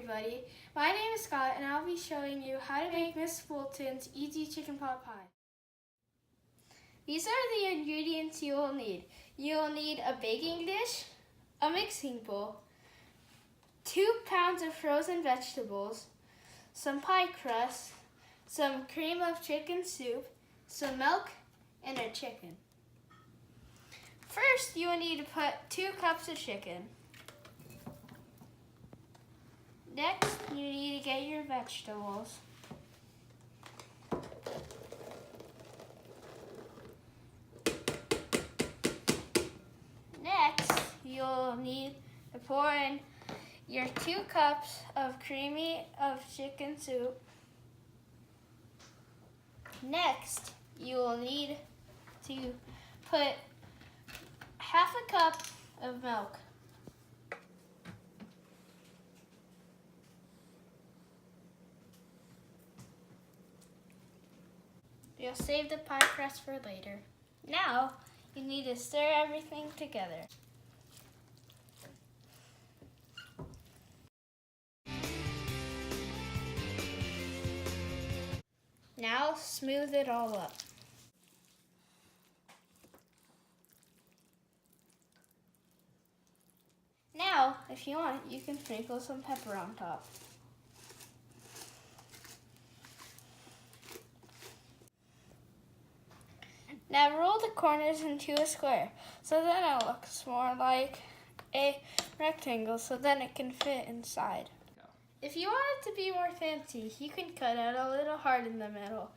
everybody. My name is Scott and I'll be showing you how to make Miss Fulton's Easy Chicken Pot Pie. These are the ingredients you will need. You will need a baking dish, a mixing bowl, 2 pounds of frozen vegetables, some pie crust, some cream of chicken soup, some milk, and a chicken. First, you will need to put 2 cups of chicken. Next, you need to get your vegetables. Next, you'll need to pour in your 2 cups of chicken soup. Next, you will need to put half a cup of milk. You'll save the pie crust for later. Now, you need to stir everything together. Now, smooth it all up. Now, if you want, you can sprinkle some pepper on top. Now roll the corners into a square, so then it looks more like a rectangle, so then it can fit inside. If you want it to be more fancy, you can cut out a little heart in the middle.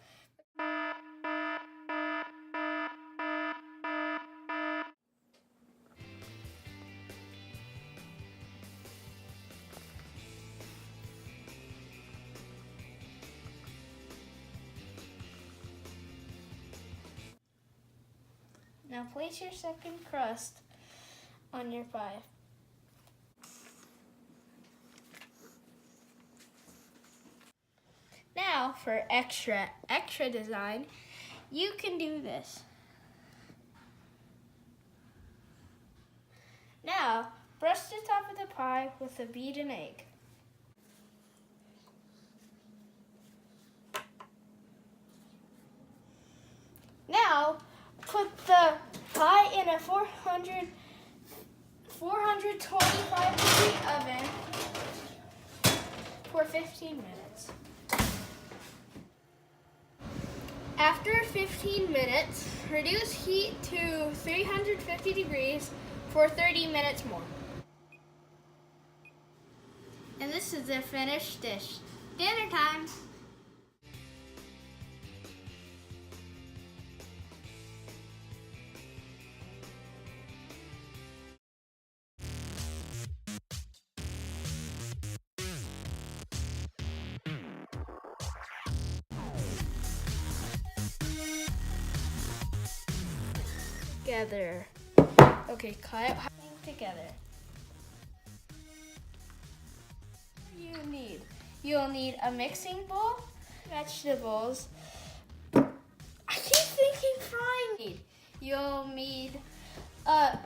Now place your second crust on your pie. Now for extra design, you can do this. Now brush the top of the pie with a beaten egg. Now put the pie in a 425 degree oven for 15 minutes. After 15 minutes, reduce heat to 350 degrees for 30 minutes more. And this is the finished dish. Dinner time! Together. Okay, cut it together. You'll need a mixing bowl, vegetables. I keep thinking frying. You'll need a